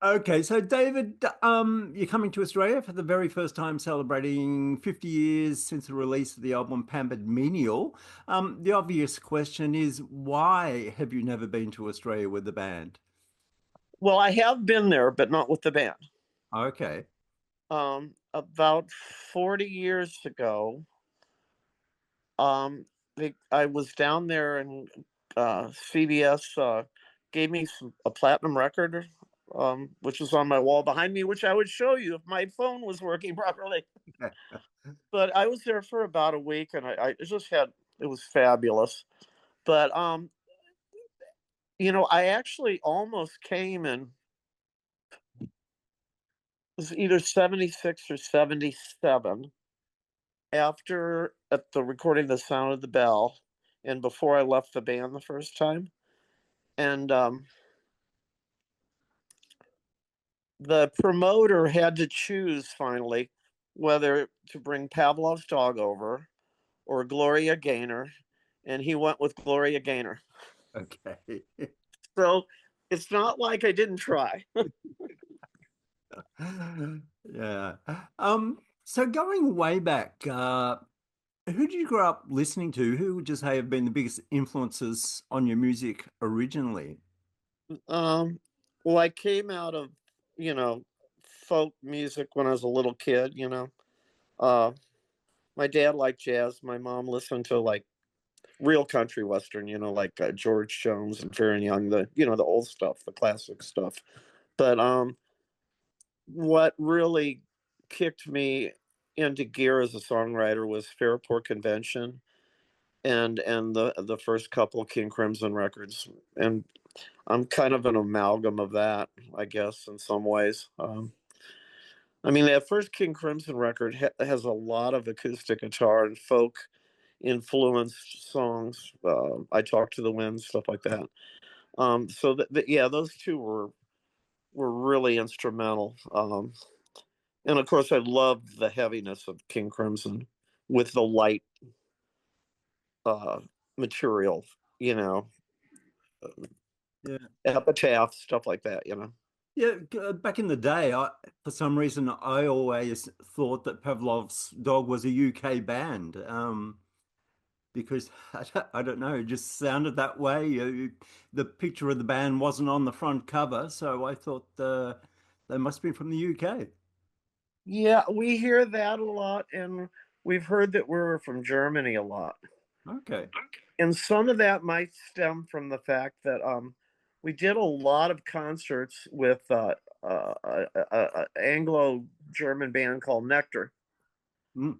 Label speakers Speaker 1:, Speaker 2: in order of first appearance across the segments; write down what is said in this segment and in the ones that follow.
Speaker 1: Okay, so David, you're coming to Australia for the very first time, celebrating 50 years since the release of the album Pampered Menial. The obvious question is, why have you never been to Australia with the band?
Speaker 2: Well, I have been there, but not with the band.
Speaker 1: Okay.
Speaker 2: About 40 years ago, I was down there and CBS gave me a platinum record, which was on my wall behind me, which I would show you if my phone was working properly. But I was there for about a week, and I just had it was fabulous. But I actually almost came in. It was either 76 or 77 after at the recording the sound of the bell and before I left the band the first time. And the promoter had to choose finally whether to bring Pavlov's dog over or Gloria Gaynor, and he went with Gloria Gaynor.
Speaker 1: Okay.
Speaker 2: So it's not like I didn't try.
Speaker 1: Yeah. So going way back, who did you grow up listening to? Who would you say have been the biggest influences on your music originally?
Speaker 2: um, well, I came out of you know folk music when I was a little kid. Uh, my dad liked jazz. My mom listened to like real country western, like George Jones and Fair Young, the old stuff, the classic stuff. But what really kicked me into gear as a songwriter was Fairport Convention and the first couple King Crimson records, and I'm kind of an amalgam of that, I guess, in some ways. I mean, that first King Crimson record has a lot of acoustic guitar and folk influenced songs. I Talk to the Wind, stuff like that. So yeah, those two were really instrumental. And of course, I love the heaviness of King Crimson with the light uh, material, you know,
Speaker 1: Yeah.
Speaker 2: epitaph stuff like that.
Speaker 1: Yeah, back in the day, for some reason, I always thought that Pavlov's Dog was a UK band, because I don't know, it just sounded that way. The picture of the band wasn't on the front cover, so I thought they must be from the UK.
Speaker 2: Yeah, we hear that a lot, and we've heard that we're from Germany a lot.
Speaker 1: Okay.
Speaker 2: And some of that might stem from the fact that we did a lot of concerts with a Anglo-German band called Nectar,
Speaker 1: Mm,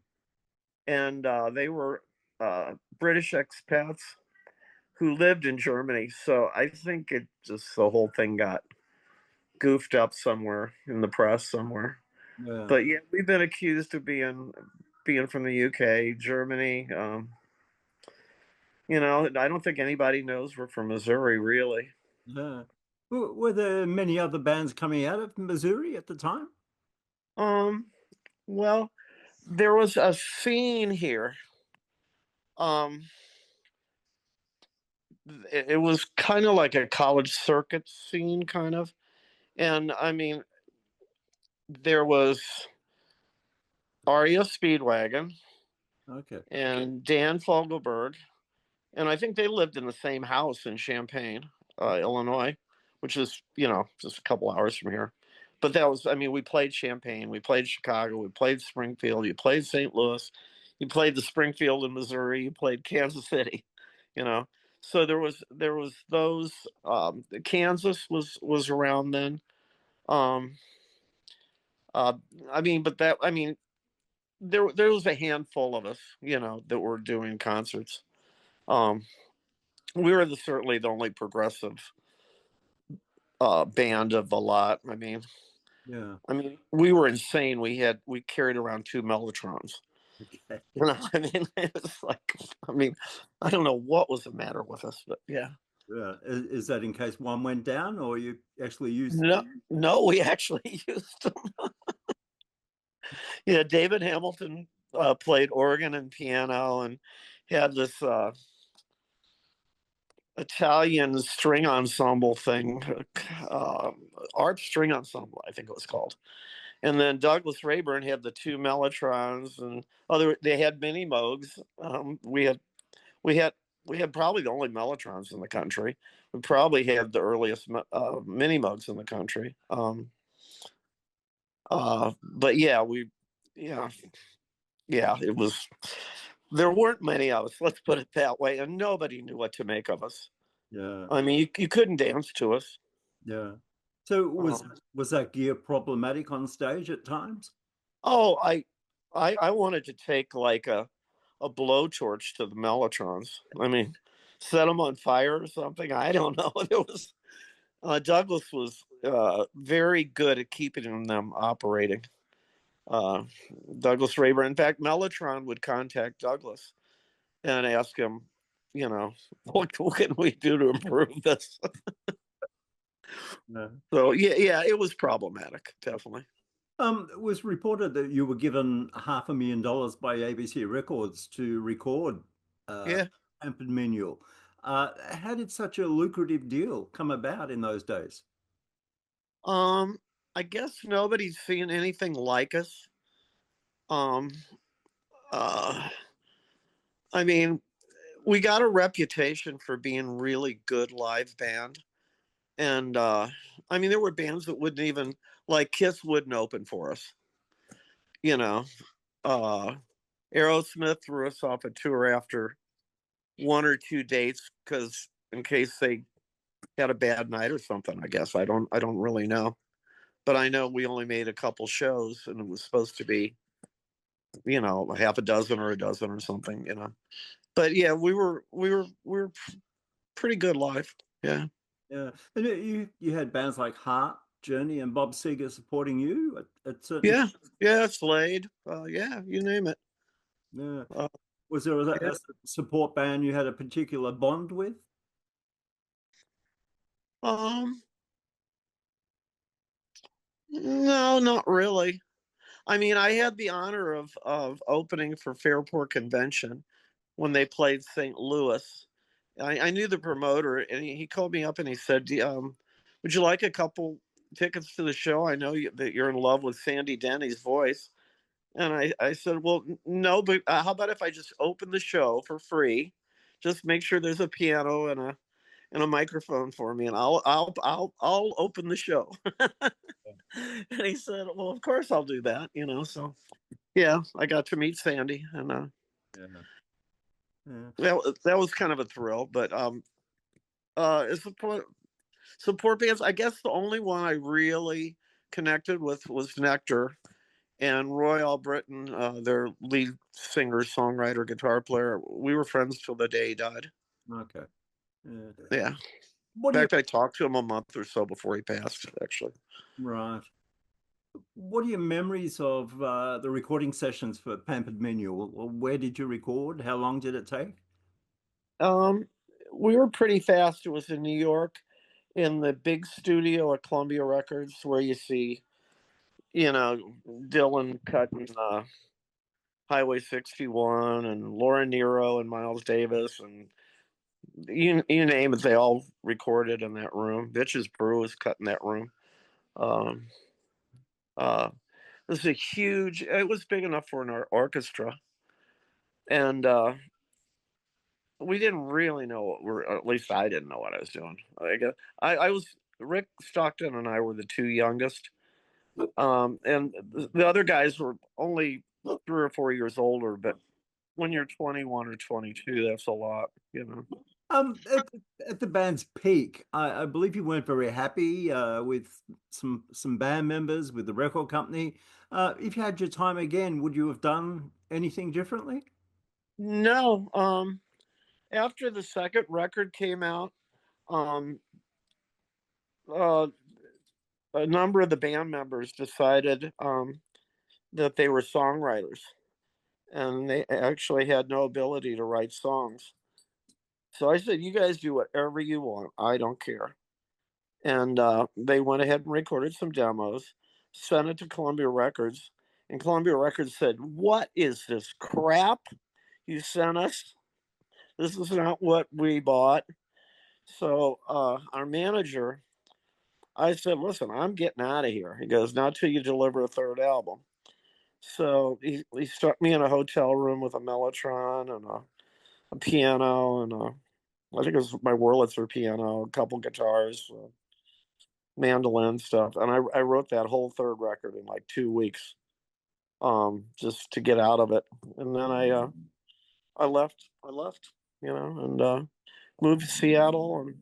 Speaker 2: and they were British expats who lived in Germany. So I think it just the whole thing got goofed up somewhere in the press somewhere.
Speaker 1: yeah.
Speaker 2: But yeah, we've been accused of being from the UK, Germany. I don't think anybody knows we're from Missouri, really.
Speaker 1: Yeah. Were there many other bands coming out of Missouri at the time?
Speaker 2: Um, well, there was a scene here. Um, it was kind of like a college circuit scene, kind of. And I mean, there was Aria Speedwagon
Speaker 1: Okay.
Speaker 2: and Dan Fogelberg, and I think they lived in the same house in Champaign, Illinois, which is just a couple hours from here. But that was, I mean, we played Champaign, we played Chicago, we played Springfield, you played St. Louis, you played the Springfield in Missouri, you played Kansas City, you know. So there was those. Kansas was around then. Um, uh, I mean, but that I mean, there was a handful of us, that were doing concerts. Um, we were certainly the only progressive band of the lot.
Speaker 1: Yeah.
Speaker 2: We were insane. We carried around two Mellotrons.
Speaker 1: Okay.
Speaker 2: It was like, I mean, I don't know what was the matter with us, but yeah.
Speaker 1: Yeah. Is that in case one went down or you actually used?
Speaker 2: No, no, we actually used them. Yeah, David Hamilton played organ and piano and had this Italian string ensemble thing, uh, art string ensemble, I think it was called. And then Douglas Rayburn had the two Mellotrons, and other they had mini Moogs. We had we had probably the only Mellotrons in the country. We probably had the earliest mini Moogs in the country. But yeah, yeah, yeah, it was. There weren't many of us. Let's put it that way, and nobody knew what to make of us.
Speaker 1: Yeah.
Speaker 2: I mean, you couldn't dance to us.
Speaker 1: Yeah. So
Speaker 2: Um,
Speaker 1: was that gear problematic on stage at times?
Speaker 2: oh, I wanted to take like a blowtorch to the Mellotrons. I mean, set them on fire or something. I don't know. It was Douglas was very good at keeping them operating. Uh, Douglas Rayburn. In fact, Mellotron would contact Douglas and ask him, you know, what can we do to improve this?
Speaker 1: No.
Speaker 2: So yeah, it was problematic, definitely.
Speaker 1: It was reported that you were given $500,000 by ABC Records to record uh,
Speaker 2: Yeah.
Speaker 1: Pampered Menial. How did such a lucrative deal come about in those days?
Speaker 2: Um, I guess nobody's seen anything like us. Um, uh, I mean, we got a reputation for being really good live band, and I mean, there were bands that wouldn't even like Kiss wouldn't open for us. You know, uh, Aerosmith threw us off a tour after one or two dates because in case they had a bad night or something. I guess I don't really know, but I know we only made a couple shows, and it was supposed to be half a dozen or a dozen or something. But yeah, we were pretty good live. Yeah.
Speaker 1: Yeah, and you had bands like Heart, Journey, and Bob Seger supporting you at certain.
Speaker 2: Yeah, yeah, Slade. Yeah, you name it.
Speaker 1: Yeah,
Speaker 2: Uh,
Speaker 1: was there
Speaker 2: yeah.
Speaker 1: a support band you had a particular bond with?
Speaker 2: Um, no, not really. I mean, I had the honor of opening for Fairport Convention when they played St. Louis. I knew the promoter, and he called me up and he said, "Would you like a couple tickets to the show? I know that you're in love with Sandy Denny's voice." And I said, "Well, no, but how about if I just open the show for free? Just make sure there's a piano and a microphone for me, and I'll open the show." And he said, "Well, of course I'll do that." So yeah, I got to meet Sandy, and
Speaker 1: Yeah, yeah.
Speaker 2: that was kind of a thrill. But support bands, I guess the only one I really connected with was Nectar. And Roy Albritton, their lead singer, songwriter, guitar player, we were friends till the day he died.
Speaker 1: Okay. Yeah.
Speaker 2: Yeah. In
Speaker 1: What do you
Speaker 2: fact, I talked to him a month or so before he passed, actually.
Speaker 1: right? What are your memories of the recording sessions for Pampered Menu? Where did you record? How long did it take?
Speaker 2: Um, we were pretty fast. It was in New York in the big studio at Columbia Records where you see, Dylan cutting Highway 61 and Laura Nero and Miles Davis and you name it, they all recorded in that room. Bitches Brew was cut in that room. Um, uh, this is a huge. It was big enough for an orchestra, and we didn't really know what we're. At least I didn't know what I was doing. I was Rick Stockton and I were the two youngest, and the other guys were only 3 or 4 years older. But when you're 21 or 22, that's a lot.
Speaker 1: Um, at, at the band's peak, I believe you weren't very happy with some band members with the record company. If you had your time again, would you have done anything differently?
Speaker 2: No. After the second record came out, um, uh, a number of the band members decided that they were songwriters and they actually had no ability to write songs. So I said, "You guys do whatever you want. I don't care." And they went ahead and recorded some demos, sent it to Columbia Records, and Columbia Records said, "What is this crap you sent us? This is not what we bought." So our manager, I said, "Listen, I'm getting out of here." He goes, "Not till you deliver a third album." So he stuck me in a hotel room with a mellotron and a piano and I think it was my Wurlitzer piano, a couple guitars, mandolin stuff, and I wrote that whole third record in like 2 weeks, just to get out of it. And then I left, and moved to Seattle. And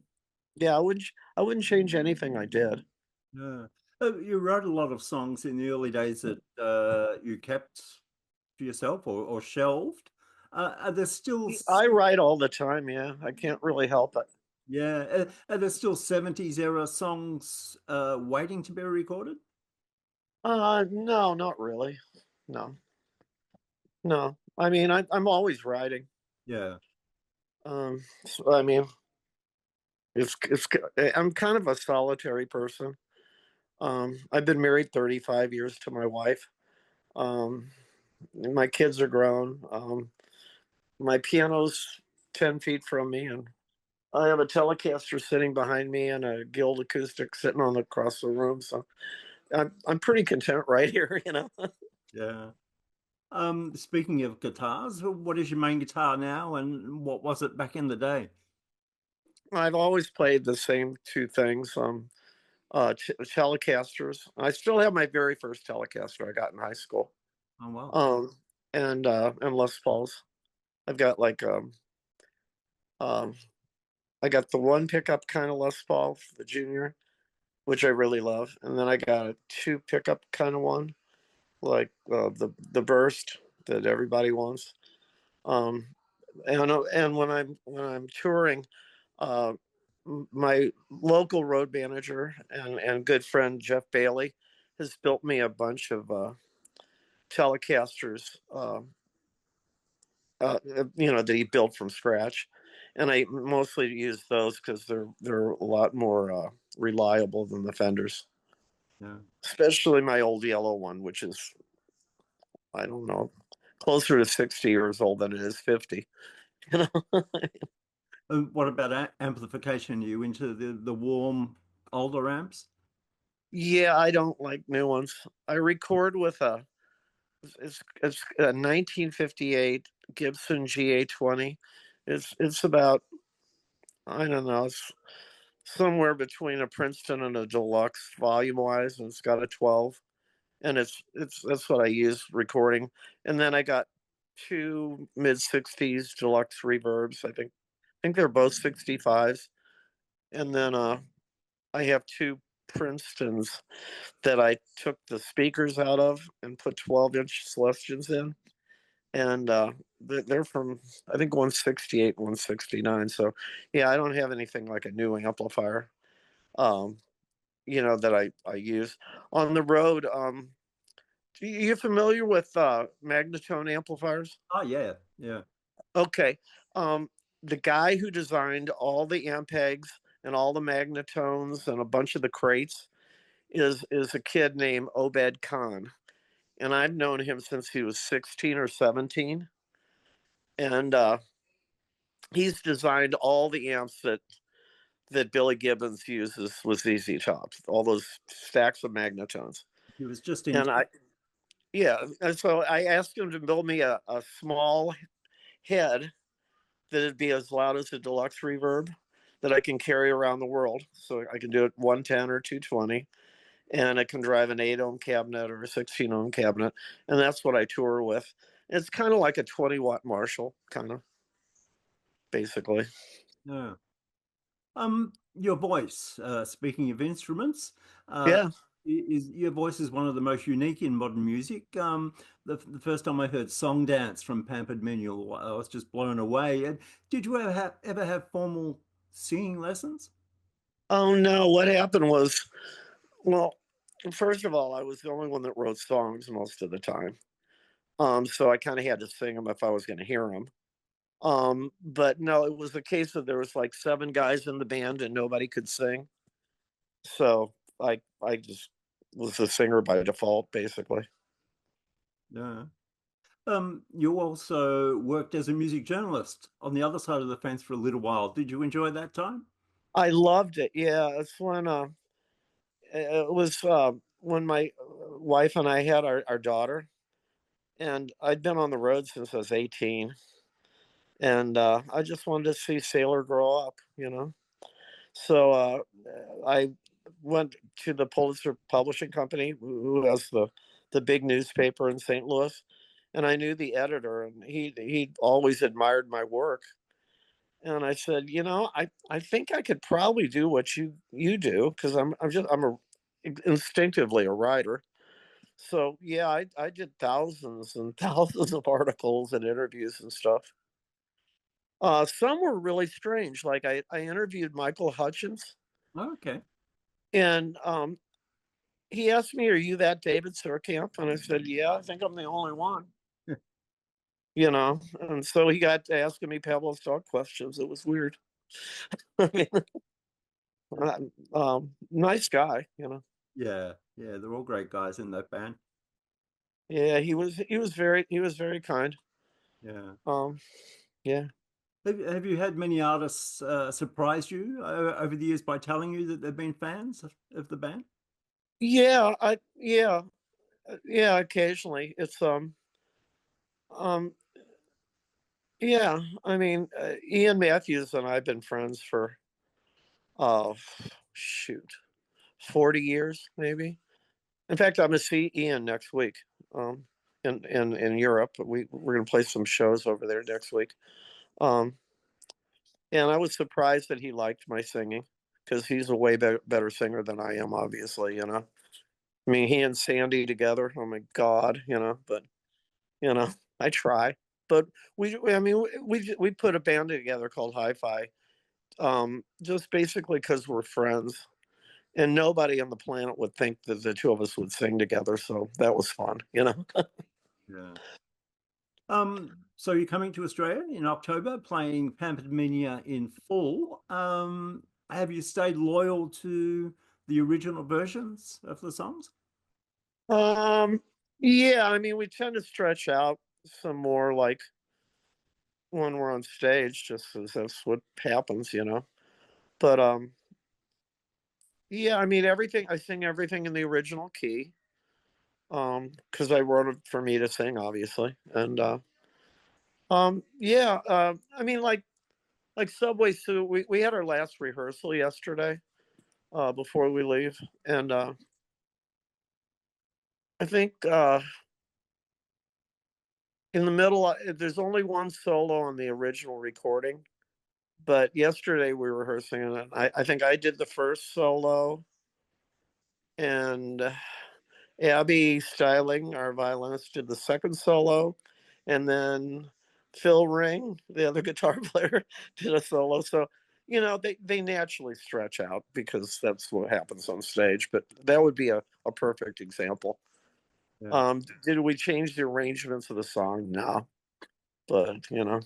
Speaker 2: yeah, I wouldn't change anything I did.
Speaker 1: Yeah. You wrote a lot of songs in the early days that you kept to yourself or shelved. Are there still,
Speaker 2: I write all the time. Yeah, I can't really help it.
Speaker 1: yeah, are there still 70s era songs waiting to be recorded?
Speaker 2: No, not really. No, no. I mean, I'm always writing.
Speaker 1: Yeah.
Speaker 2: So, I mean, it's. I'm kind of a solitary person. I've been married 35 years to my wife. Um, my kids are grown. My piano's 10 feet from me, and I have a Telecaster sitting behind me and a Guild acoustic sitting on the across the room. So I'm pretty content right here.
Speaker 1: Yeah. Speaking of guitars, what is your main guitar now, and what was it back in the day?
Speaker 2: I've always played the same two things. Telecasters. I still have my very first Telecaster I got in high school.
Speaker 1: Oh well.
Speaker 2: Um, and Les Pauls. I've got like um, I got the one pickup kind of Les Paul, the Junior, which I really love, and then I got a two pickup kind of one, like the Burst that everybody wants. Um, and when I'm touring, uh, my local road manager and good friend Jeff Bailey has built me a bunch of Telecasters, that he built from scratch, and I mostly use those because they're a lot more reliable than the Fenders,
Speaker 1: Yeah.
Speaker 2: especially my old yellow one, which is, I don't know, closer to 60 years old than it is 50. You know?
Speaker 1: And what about amplification? Are you into the warm older amps?
Speaker 2: Yeah, I don't like new ones. I record with it's a 1958 Gibson GA20. It's about, I don't know, it's somewhere between a Princeton and a Deluxe volume wise, and it's got a 12, and it's that's what I use recording. And then I got two mid 60s Deluxe reverbs. I think they're both 65s, and then I have two Princetons that I took the speakers out of and put 12-inch Celestians in, and they're from, I think, 168, 169. So yeah, I don't have anything like a new amplifier, um, that I use on the road. You familiar with Magnetone amplifiers?
Speaker 1: Oh yeah, yeah.
Speaker 2: Okay. Um, the guy who designed all the Ampegs and all the Magnetones and a bunch of the crates is a kid named Obed Khan, and I've known him since he was 16 or 17, and he's designed all the amps that Billy Gibbons uses with ZZ Top, all those stacks of Magnetones.
Speaker 1: He was just in.
Speaker 2: And and so I asked him to build me a small head that'd be as loud as a Deluxe reverb that I can carry around the world. So I can do it 110 or 220, and it can drive an 8 ohm cabinet or a 16 ohm cabinet. And that's what I tour with. It's kind of like a 20-watt Marshall, kind of, basically.
Speaker 1: Yeah. Your voice. Speaking of instruments,
Speaker 2: Yeah.
Speaker 1: is your voice is one of the most unique in modern music. The first time I heard "Song Dance" from Pampered Menial, I was just blown away. And did you ever have formal singing lessons?
Speaker 2: Oh, no. What happened was, well, first of all, I was the only one that wrote songs most of the time. So I kind of had to sing them if I was going to hear them. But no, it was a case of there was like seven guys in the band and nobody could sing. So I just was a singer by default, basically.
Speaker 1: Yeah. You also worked as a music journalist on the other side of the fence for a little while. Did you enjoy that time?
Speaker 2: I loved it. Yeah, it's when it was when my wife and I had our daughter, and I'd been on the road since I was 18, and I just wanted to see Sailor grow up, you know. So I went to the Pulitzer Publishing Company, who has the big newspaper in St. Louis, and I knew the editor, and he always admired my work. And I said, you know, I think I could probably do what you do, because I'm a instinctively a writer. So yeah, I did thousands and thousands of articles and interviews and stuff. Some were really strange. Like I interviewed Michael Hutchence,
Speaker 1: Okay.
Speaker 2: and he asked me, "Are you that David Surkamp?" And I said, "Yeah, I think I'm the only one." You know, and so he got to asking me Pavlov's dog questions. It was weird. I mean, nice guy, you know.
Speaker 1: Yeah, yeah, they're all great guys in that band.
Speaker 2: Yeah, he was very kind.
Speaker 1: Yeah.
Speaker 2: Um, yeah.
Speaker 1: Have you had many artists surprise you over the years by telling you that they've been fans of the band?
Speaker 2: Yeah, occasionally. It's um yeah, I mean, Ian Matthews and I've been friends for oh shoot, 40 years maybe. In fact, I'm going to see Ian next week. Um in Europe. We're going to play some shows over there next week. Um and I was surprised that he liked my singing, because he's a way better singer than I am, obviously, you know. I mean, he and Sandy together, oh my god, you know, but you know, I try. But I mean, we put a band together called Hi-Fi, just basically because we're friends, and nobody on the planet would think that the two of us would sing together. So that was fun, you know.
Speaker 1: Yeah. So you're coming to Australia in October, playing Pampered Minia in full. Have you stayed loyal to the original versions of the songs?
Speaker 2: um, yeah, I mean, we tend to stretch out some more, like when we're on stage, just because that's what happens, you know. But yeah, I mean, everything I sing everything in the original key, because I wrote it for me to sing, obviously, and yeah, I mean, like Subway Sue, we had our last rehearsal yesterday, before we leave, and I think in the middle, there's only one solo on the original recording, but yesterday we were rehearsing, and I think I did the first solo, and Abby Styling, our violinist, did the second solo, and then Phil Ring, the other guitar player, did a solo. So, you know, they naturally stretch out, because that's what happens on stage. But that would be a perfect example.
Speaker 1: Yeah.
Speaker 2: Did we change the arrangements of the song? No, but you know,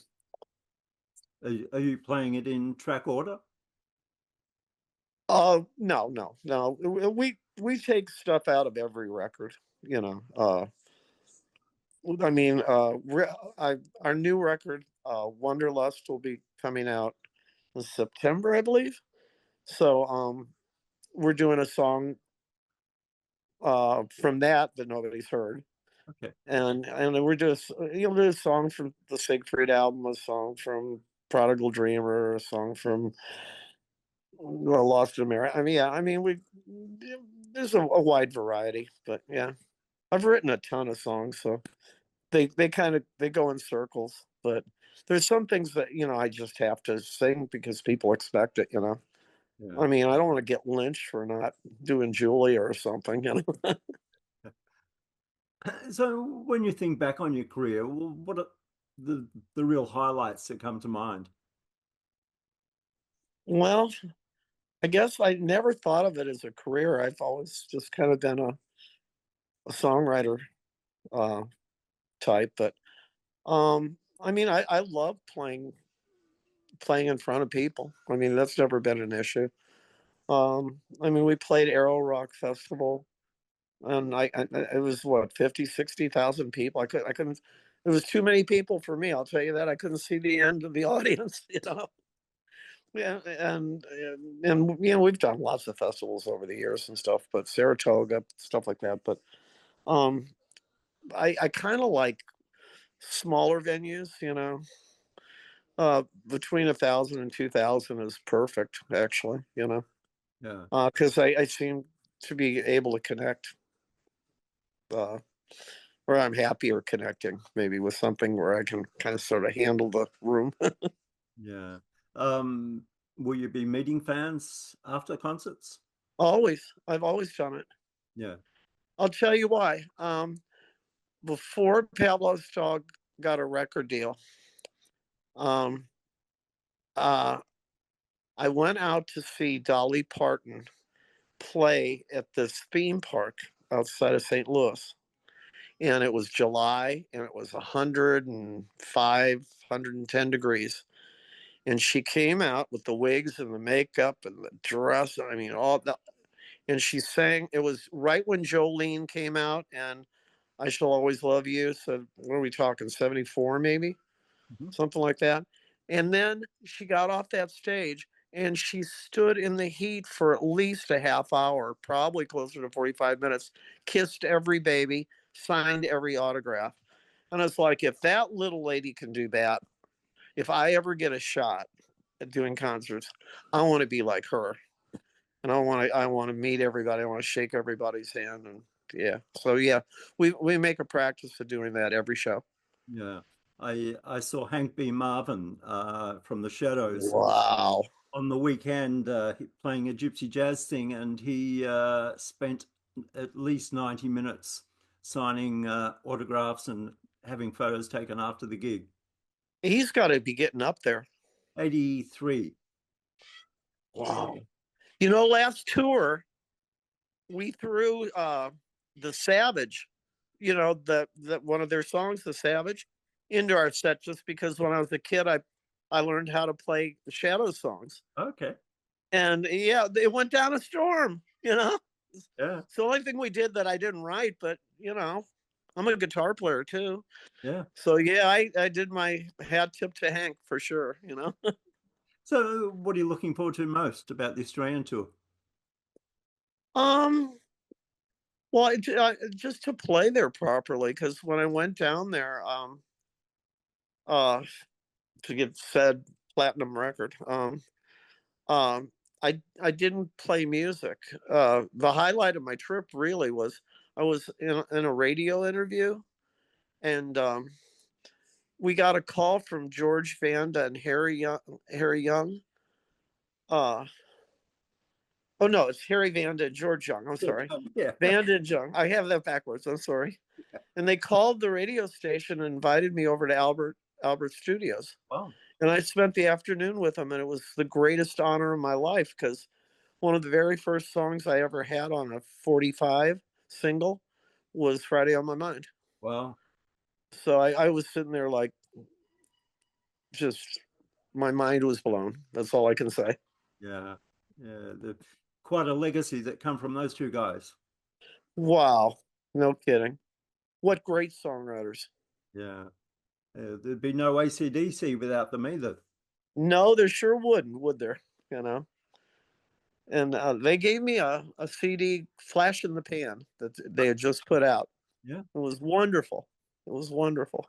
Speaker 1: Are you playing it in track order?
Speaker 2: oh no, no, no. We take stuff out of every record. You know, I mean, our new record, Wonderlust, will be coming out in September, I believe. So, we're doing a song from that nobody's heard,
Speaker 1: Okay.
Speaker 2: and we're just you'll do a song from the Siegfried album, a song from Prodigal Dreamer, a song from well, Lost in America. I mean, yeah, I mean we there's a wide variety, but yeah, I've written a ton of songs, so they kind of they go in circles, but there's some things that I just have to sing because people expect it.
Speaker 1: Yeah.
Speaker 2: I mean, I don't want to get lynched for not doing Julia or something.
Speaker 1: So when you think back on your career, what are the real highlights that come to mind?
Speaker 2: Well, I guess I never thought of it as a career. I've always just kind of been a songwriter uh, type, but I mean, I love playing in front of people. I mean, that's never been an issue. I mean, we played Arrow Rock Festival, and it was what 50, 60,000 people. I couldn't. It was too many people for me. I'll tell you that. I couldn't see the end of the audience. Yeah, and you know, we've done lots of festivals over the years and stuff, but Saratoga, stuff like that. But um, I kind of like smaller venues, you know. Between 1,000 and 2,000 is perfect, actually, you know,
Speaker 1: Yeah.
Speaker 2: because I seem to be able to connect, uh, or I'm happier connecting maybe with something where I can kind of sort of handle the room.
Speaker 1: Yeah. Um, will you be meeting fans after concerts?
Speaker 2: I've always done it.
Speaker 1: Yeah.
Speaker 2: I'll tell you why. Before Pavlov's dog got a record deal, um, uh, I went out to see Dolly Parton play at this theme park outside of St. Louis. And it was July and it was 105, 110 degrees. And she came out with the wigs and the makeup and the dress. I mean, all that. And she sang, it was right when Jolene came out and I Shall Always Love You. So, what are we talking, 74 maybe?
Speaker 1: Mhm.
Speaker 2: Something like that. And then she got off that stage and she stood in the heat for at least a half hour, probably closer to 45 minutes, kissed every baby, signed every autograph. And it's like, if that little lady can do that, if I ever get a shot at doing concerts, I want to be like her. And I want to meet everybody. I want to shake everybody's hand. And yeah. So yeah, we make a practice of doing that every show.
Speaker 1: Yeah. I saw Hank B. Marvin from the Shadows
Speaker 2: Wow.
Speaker 1: on the weekend playing a gypsy jazz thing, and he spent at least 90 minutes signing autographs and having photos taken after the gig.
Speaker 2: He's got to be getting up there.
Speaker 1: 83.
Speaker 2: Wow. You know, last tour we threw the Savage, you know, the one of their songs, the Savage, into our set just because when I was a kid I learned how to play the Shadow songs.
Speaker 1: Okay.
Speaker 2: And yeah, it went down a storm, you know.
Speaker 1: Yeah.
Speaker 2: It's the only thing we did that I didn't write, but you know, I'm a guitar player too.
Speaker 1: Yeah.
Speaker 2: So yeah, I did my hat tip to Hank for sure, you know.
Speaker 1: So, what are you looking forward to most about the Australian tour?
Speaker 2: um Well, just to play there properly, because when I went down there, uh, to get said platinum record, um, I didn't play music. The highlight of my trip really was I was in a radio interview, and we got a call from George Vanda and Harry Young. Harry Young. Uh, oh no, it's Harry Vanda and George Young. I'm sorry,
Speaker 1: Yeah.
Speaker 2: Vanda and Young. I have that backwards. I'm sorry. And they called the radio station and invited me over to Albert Studios.
Speaker 1: Wow.
Speaker 2: And I spent the afternoon with them, and it was the greatest honor of my life because one of the very first songs I ever had on a 45 single was Friday on My Mind.
Speaker 1: Wow.
Speaker 2: So I was sitting there like just my mind was blown. That's all I can say.
Speaker 1: Yeah. Yeah. Quite a legacy that come from those two guys.
Speaker 2: Wow. No kidding. What great songwriters.
Speaker 1: Yeah. There'd be no ACDC without them either.
Speaker 2: No, there sure wouldn't, would there? You know? And they gave me a CD, Flash in the Pan, that they had just put out.
Speaker 1: Yeah.
Speaker 2: It was wonderful. It was wonderful.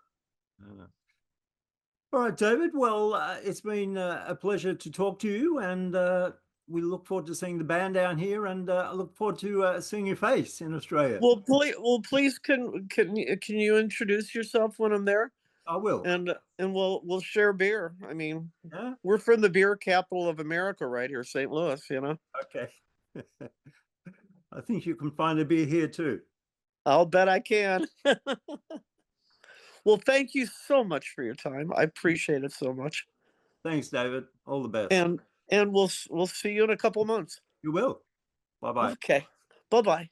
Speaker 1: Uh, all right, David. Well, it's been a pleasure to talk to you, and we look forward to seeing the band down here, and I look forward to seeing your face in Australia.
Speaker 2: Well, please, can you introduce yourself when I'm there,
Speaker 1: I will.
Speaker 2: and we'll share beer. I mean,
Speaker 1: Yeah.
Speaker 2: we're from the beer capital of America, right here, St. Louis. You know,
Speaker 1: Okay. I think you can find a beer here too.
Speaker 2: I'll bet I can. Well, thank you so much for your time. I appreciate it so much,
Speaker 1: Thanks, David. All the best.
Speaker 2: and we'll see you in a couple months.
Speaker 1: You will. Bye bye.
Speaker 2: Okay, bye bye.